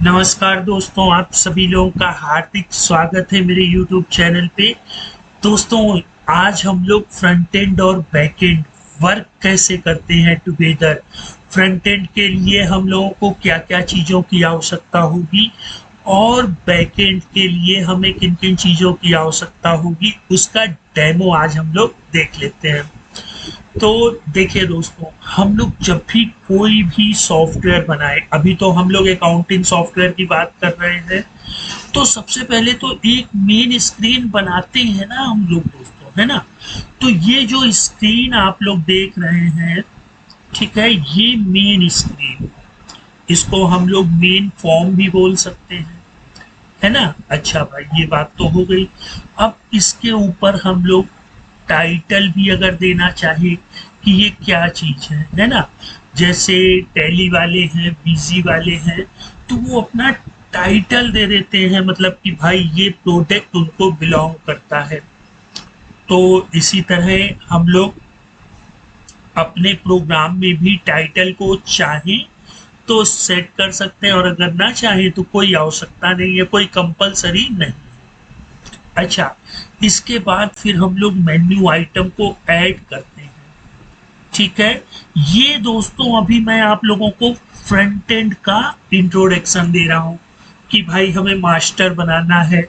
नमस्कार दोस्तों, आप सभी लोगों का हार्दिक स्वागत है मेरे YouTube चैनल पे। दोस्तों, आज हम लोग फ्रंट एंड और बैक एंड वर्क कैसे करते हैं टुगेदर। फ्रंट एंड के लिए हम लोगों को क्या क्या चीज़ों की आवश्यकता होगी और बैक एंड के लिए हमें किन किन चीज़ों की आवश्यकता होगी, उसका डेमो आज हम लोग देख लेते हैं। तो देखिए दोस्तों, हम लोग जब भी कोई भी सॉफ्टवेयर बनाए, अभी तो हम लोग अकाउंटिंग सॉफ्टवेयर की बात कर रहे हैं, तो सबसे पहले तो एक मेन स्क्रीन बनाते हैं ना हम लोग दोस्तों, है ना। तो ये जो स्क्रीन आप लोग देख रहे हैं, ठीक है, ये मेन स्क्रीन, इसको हम लोग मेन फॉर्म भी बोल सकते हैं, है ना। अच्छा भाई, ये बात तो हो गई। अब इसके ऊपर हम लोग टाइटल भी अगर देना चाहे कि ये क्या चीज है ना। जैसे टैली वाले हैं, बीजी वाले हैं, तो वो अपना टाइटल दे देते हैं, मतलब कि भाई ये प्रोडक्ट उनको बिलोंग करता है। तो इसी तरह हम लोग अपने प्रोग्राम में भी टाइटल को चाहें तो सेट कर सकते हैं, और अगर ना चाहे तो कोई आवश्यकता नहीं है, कोई कंपलसरी नहीं। अच्छा, इसके बाद फिर हम लोग मेन्यू आइटम को ऐड करते हैं, ठीक है। ये दोस्तों अभी मैं आप लोगों को फ्रंट एंड का इंट्रोडक्शन दे रहा हूं कि भाई हमें मास्टर बनाना है,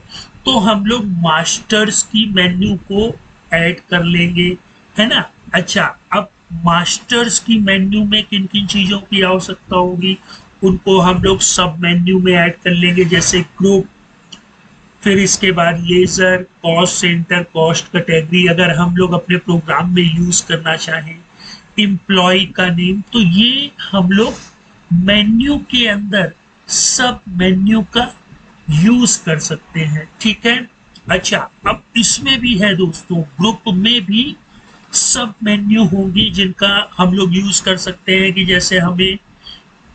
तो हम लोग मास्टर्स की मेन्यू को ऐड कर लेंगे, है ना। अच्छा, अब मास्टर्स की मेन्यू में किन किन चीजों की आवश्यकता होगी, उनको हम लोग सब मेन्यू में ऐड कर लेंगे, जैसे ग्रुप, फिर इसके बाद ledger, cost centre, cost category अगर हम लोग अपने प्रोग्राम में यूज करना चाहें, एम्प्लॉय का नेम, तो ये हम लोग मेन्यू के अंदर सब मेन्यू का यूज कर सकते हैं, ठीक है। अच्छा, अब इसमें भी है दोस्तों, ग्रुप में भी सब मेन्यू होंगी जिनका हम लोग यूज कर सकते हैं, कि जैसे हमें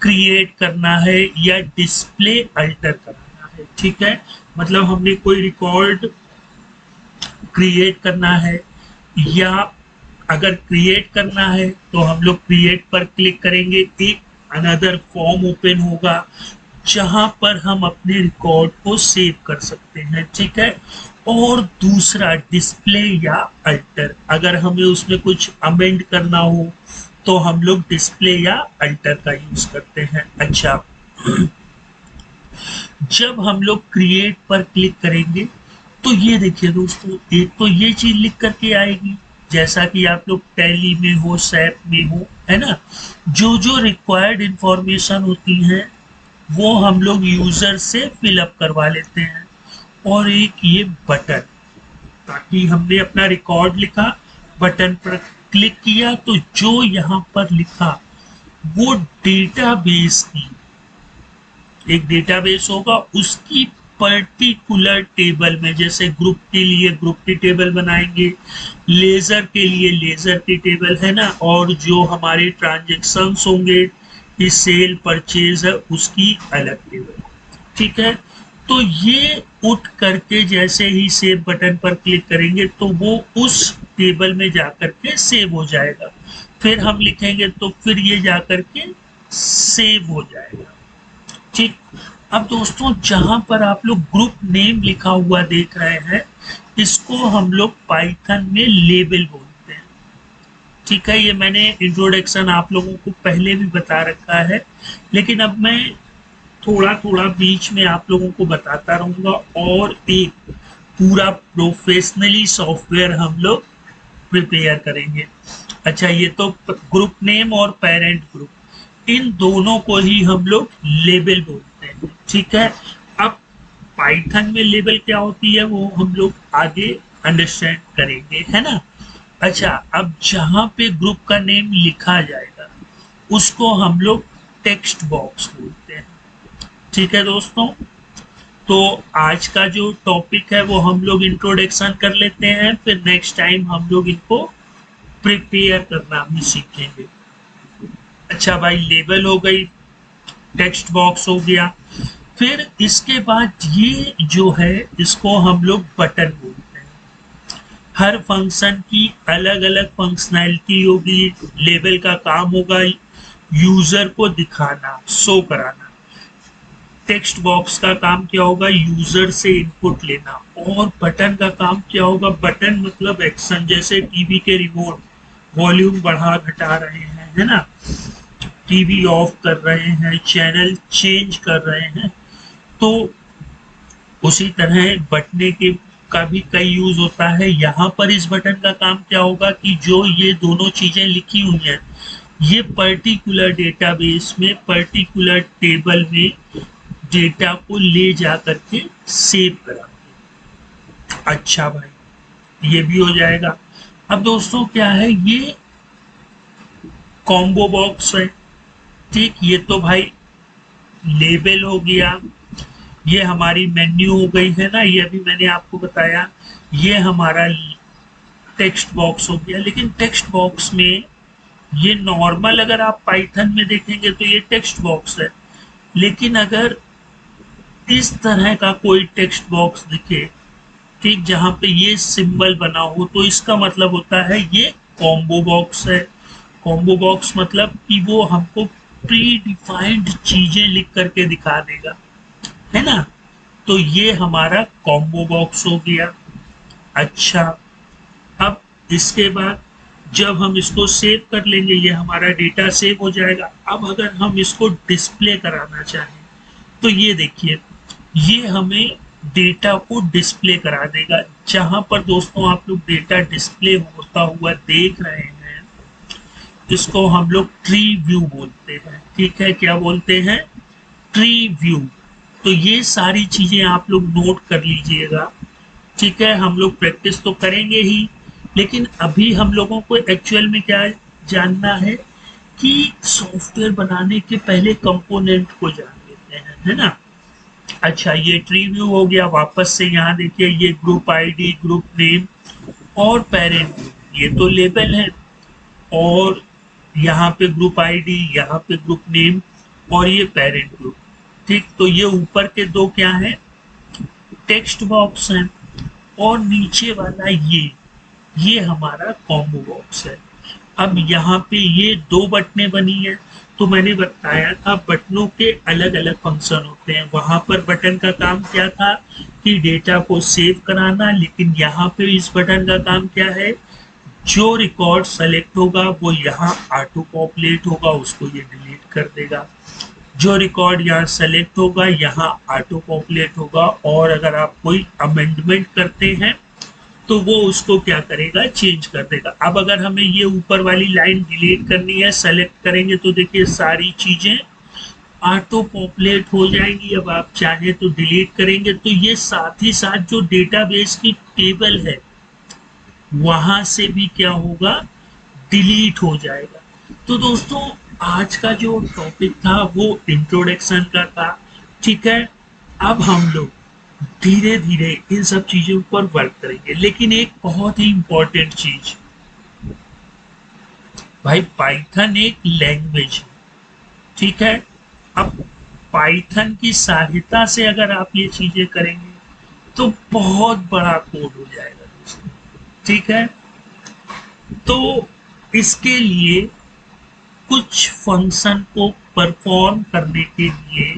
क्रिएट करना है या डिस्प्ले अल्टर करना है, ठीक है। मतलब हमने कोई रिकॉर्ड क्रिएट करना है, या अगर क्रिएट करना है तो हम लोग क्रिएट पर क्लिक करेंगे, एक अनदर फॉर्म ओपन होगा जहां पर हम अपने रिकॉर्ड को सेव कर सकते हैं, ठीक है। और दूसरा डिस्प्ले या अल्टर, अगर हमें उसमें कुछ अमेंड करना हो तो हम लोग डिस्प्ले या अल्टर का यूज करते हैं। अच्छा, जब हम लोग क्रिएट पर क्लिक करेंगे तो ये देखिए दोस्तों, एक तो ये चीज लिख करके आएगी, जैसा कि आप लोग टैली में हो, सैप में हो, है ना। जो जो रिक्वायर्ड इंफॉर्मेशन होती है वो हम लोग यूजर से फिलअप करवा लेते हैं। और एक ये बटन, ताकि हमने अपना रिकॉर्ड लिखा, बटन पर क्लिक किया तो जो यहाँ पर लिखा वो डेटाबेस की, एक डेटाबेस होगा, उसकी पर्टिकुलर टेबल में, जैसे ग्रुप के लिए ग्रुप की टेबल बनाएंगे, लेजर के लिए लेजर की टेबल, है ना, और जो हमारे ट्रांजेक्शन्स होंगे, ये सेल परचेज है, उसकी अलग टेबल, ठीक है। तो ये उठ करके जैसे ही सेव बटन पर क्लिक करेंगे तो वो उस टेबल में जाकर के सेव हो जाएगा, फिर हम लिखेंगे तो फिर ये जाकर के सेव हो जाएगा, ठीक। अब दोस्तों, जहां पर आप लोग ग्रुप नेम लिखा हुआ देख रहे हैं, इसको हम लोग पाइथन में लेबल बोलते हैं, ठीक है। ये मैंने इंट्रोडक्शन आप लोगों को पहले भी बता रखा है, लेकिन अब मैं थोड़ा थोड़ा बीच में आप लोगों को बताता रहूंगा, और एक पूरा प्रोफेशनली सॉफ्टवेयर हम लोग प्रिपेयर करेंगे। अच्छा, ये तो ग्रुप नेम और पेरेंट ग्रुप, इन दोनों को ही हम लोग लेबल बोलते हैं, ठीक है। अब पाइथन में लेबल क्या होती है वो हम लोग आगे अंडरस्टैंड करेंगे, है ना। अच्छा, अब जहां पे ग्रुप का नेम लिखा जाएगा उसको हम लोग टेक्स्ट बॉक्स बोलते हैं, ठीक है दोस्तों। तो आज का जो टॉपिक है वो हम लोग इंट्रोडक्शन कर लेते हैं, फिर नेक्स्ट टाइम हम लोग इनको प्रिपेयर करना भी सीखेंगे। अच्छा भाई, लेबल हो गई, टेक्स्ट बॉक्स हो गया, फिर इसके बाद ये जो है इसको हम लोग बटन बोलते हैं। हर फंक्शन की अलग अलग फंक्शनैलिटी होगी, लेबल का काम होगा यूजर को दिखाना, शो कराना। टेक्स्ट बॉक्स का काम क्या होगा, यूजर से इनपुट लेना। और बटन का काम क्या होगा, बटन मतलब एक्शन, जैसे टीवी के रिमोट वॉल्यूम बढ़ा घटा रहे हैं, है ना, टीवी ऑफ कर रहे हैं, चैनल चेंज कर रहे हैं, तो उसी तरह बटने के का भी कई यूज होता है। यहाँ पर इस बटन का काम क्या होगा कि जो ये दोनों चीजें लिखी हुई हैं, ये पर्टिकुलर डेटाबेस में पर्टिकुलर टेबल में डेटा को ले जा करके सेव करा। अच्छा भाई, ये भी हो जाएगा। अब दोस्तों क्या है, ये कॉम्बो बॉक्स है, ठीक, ये तो भाई लेबल हो गया, ये हमारी मेन्यू हो गई है ना, ये अभी मैंने आपको बताया, ये हमारा टेक्स्ट बॉक्स हो गया। लेकिन टेक्स्ट बॉक्स में ये नॉर्मल, अगर आप पाइथन में देखेंगे तो ये टेक्स्ट बॉक्स है, लेकिन अगर इस तरह का कोई टेक्स्ट बॉक्स दिखे, ठीक, जहां पे ये सिंबल बना हो, तो इसका मतलब होता है ये कॉम्बो बॉक्स है। कॉम्बो बॉक्स मतलब कि वो हमको प्री डिफाइंड चीजें लिख करके दिखा देगा, है ना, तो ये हमारा कॉम्बो बॉक्स हो गया। अच्छा, अब इसके बाद जब हम इसको सेव कर लेंगे, ये हमारा डेटा सेव हो जाएगा। अब अगर हम इसको डिस्प्ले कराना चाहें तो ये देखिए, ये हमें डेटा को डिस्प्ले करा देगा। जहां पर दोस्तों आप लोग डेटा डिस्प्ले होता हुआ देख रहे हैं, इसको हम लोग ट्री व्यू बोलते हैं, ठीक है, क्या बोलते हैं, ट्री व्यू। तो ये सारी चीजें आप लोग नोट कर लीजिएगा, ठीक है। हम लोग प्रैक्टिस तो करेंगे ही, लेकिन अभी हम लोगों को एक्चुअल में क्या जानना है कि सॉफ्टवेयर बनाने के पहले कंपोनेंट को जान लेते हैं, है ना। अच्छा, ये ट्री व्यू हो गया। वापस से यहाँ देखिए, ये ग्रुप आईडी, ग्रुप नेम और पेरेंट, ये तो लेबल है, और यहाँ पे ग्रुप आईडी, यहाँ पे ग्रुप नेम और ये पेरेंट ग्रुप, ठीक। तो ये ऊपर के दो क्या है, टेक्स्ट बॉक्स हैं, और नीचे वाला ये हमारा कॉम्बो बॉक्स है। अब यहाँ पे ये दो बटनें बनी हैं, तो मैंने बताया था बटनों के अलग अलग फंक्शन होते हैं। वहां पर बटन का काम क्या था कि डेटा को सेव कराना, लेकिन यहाँ पे इस बटन का काम क्या है, जो रिकॉर्ड सेलेक्ट होगा वो यहाँ ऑटो पॉपुलेट होगा, उसको ये डिलीट कर देगा। जो रिकॉर्ड यहाँ सेलेक्ट होगा यहाँ ऑटो पॉपुलेट होगा, और अगर आप कोई अमेंडमेंट करते हैं तो वो उसको क्या करेगा, चेंज कर देगा। अब अगर हमें ये ऊपर वाली लाइन डिलीट करनी है, सेलेक्ट करेंगे तो देखिए सारी चीजें ऑटो पॉपुलेट हो जाएंगी। अब आप चाहे तो डिलीट करेंगे तो ये साथ ही साथ जो डेटाबेस की टेबल है वहां से भी क्या होगा, डिलीट हो जाएगा। तो दोस्तों आज का जो टॉपिक था वो इंट्रोडक्शन का था, ठीक है। अब हम लोग धीरे धीरे इन सब चीजों पर वर्क करेंगे, लेकिन एक बहुत ही इंपॉर्टेंट चीज, भाई पाइथन एक लैंग्वेज है, ठीक है। अब पाइथन की सहायता से अगर आप ये चीजें करेंगे तो बहुत बड़ा कोड हो जाएगा दोस्तों, ठीक है। तो इसके लिए कुछ फंक्शन को परफॉर्म करने के लिए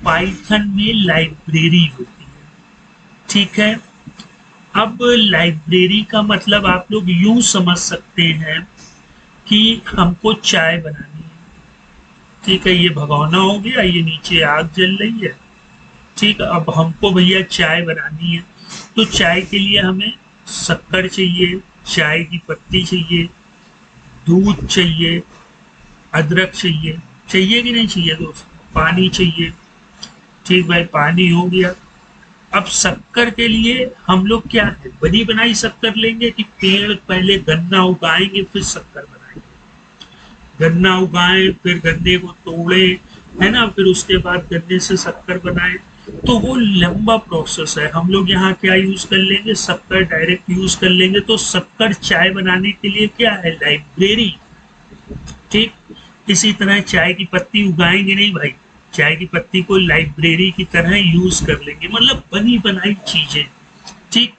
पाइथन में लाइब्रेरी होती है, ठीक है। अब लाइब्रेरी का मतलब आप लोग यूं समझ सकते हैं कि हमको चाय बनानी है, ठीक है, ये भगोना हो गया, ये नीचे आग जल रही है, ठीक है। अब हमको भैया चाय बनानी है, तो चाय के लिए हमें शक्कर चाहिए, चाय की पत्ती चाहिए, दूध चाहिए, अदरक चाहिए, चाहिए कि नहीं चाहिए दोस्तों, पानी चाहिए, ठीक भाई, पानी हो गया। अब शक्कर के लिए हम लोग क्या है, बनी बनाई शक्कर लेंगे कि पेड़ पहले गन्ना उगाएंगे फिर शक्कर बनाएंगे, गन्ना उगाएं फिर गन्ने को तोड़े, है ना, फिर उसके बाद गन्ने से शक्कर बनाए, तो वो लंबा प्रोसेस है। हम लोग यहाँ क्या यूज कर लेंगे, शक्कर डायरेक्ट यूज कर लेंगे। तो शक्कर चाय बनाने के लिए क्या है, लाइब्रेरी, ठीक। इसी तरह चाय की पत्ती उगाएंगे नहीं भाई, चाय की पत्ती को लाइब्रेरी की तरह यूज कर लेंगे, मतलब बनी बनाई चीजें, ठीक।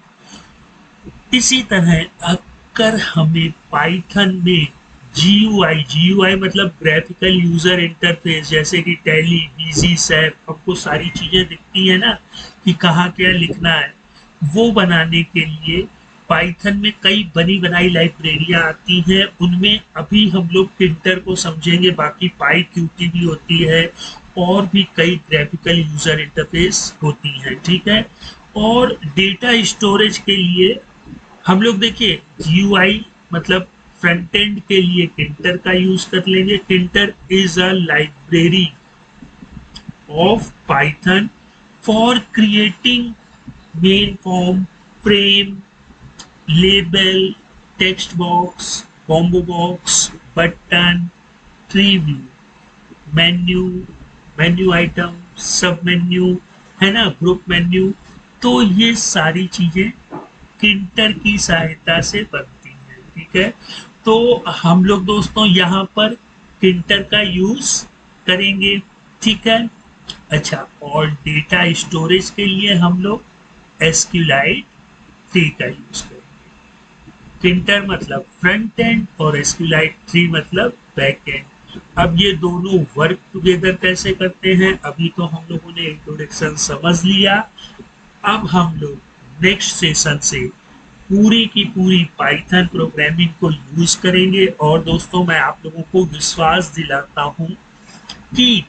इसी तरह अगर हमें पाइथन में GUI मतलब ग्राफिकल यूजर इंटरफेस, जैसे कि टैली, बीजी, सैप, आपको सारी चीजें दिखती है ना कि कहाँ क्या लिखना है। वो बनाने के लिए पाइथन में कई बनी बनाई लाइब्रेरियां आती हैं, उनमें अभी हम लोग प्रिंटर को समझेंगे, बाकी पाई भी होती है और भी कई ग्राफिकल यूजर इंटरफेस होती हैं, ठीक है। और डेटा स्टोरेज के लिए हम लोग देखिए जीयूआई मतलब फ्रंट एंड के लिए टिंटर का यूज कर लेंगे। Tkinter is a library of Python for creating main form, frame, label, text box, combo box, button, tree view, menu, menu item, submenu, है ना, ग्रुप मेन्यू। तो ये सारी चीजें किंटर की सहायता से बनती है, ठीक है। तो हम लोग दोस्तों यहाँ पर किंटर का यूज करेंगे, ठीक है। अच्छा, और डेटा स्टोरेज के लिए हम लोग एसक्यूलाइट 3 का यूज करेंगे। किंटर मतलब फ्रंट एंड और एसक्यूलाइट 3 मतलब बैक एंड। अब ये दोनों वर्क टुगेदर कैसे करते हैं, अभी तो हम लोगों ने इंट्रोडक्शन समझ लिया। अब हम लोग नेक्स्ट सेशन से पूरी की पूरी पाइथन प्रोग्रामिंग को यूज करेंगे। और दोस्तों मैं आप लोगों को विश्वास दिलाता हूं कि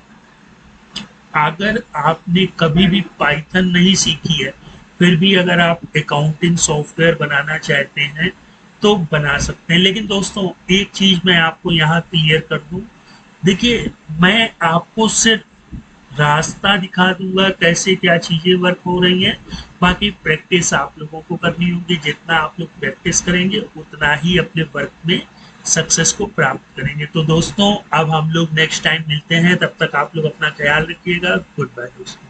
अगर आपने कभी भी पाइथन नहीं सीखी है, फिर भी अगर आप अकाउंटिंग सॉफ्टवेयर बनाना चाहते हैं तो बना सकते हैं। लेकिन दोस्तों एक चीज मैं आपको यहाँ क्लियर कर दूं, देखिए मैं आपको सिर्फ रास्ता दिखा दूंगा कैसे क्या चीजें वर्क हो रही हैं, बाकी प्रैक्टिस आप लोगों को करनी होगी। जितना आप लोग प्रैक्टिस करेंगे उतना ही अपने वर्क में सक्सेस को प्राप्त करेंगे। तो दोस्तों अब हम लोग नेक्स्ट टाइम मिलते हैं, तब तक आप लोग अपना ख्याल रखिएगा। गुड बाय दोस्तों।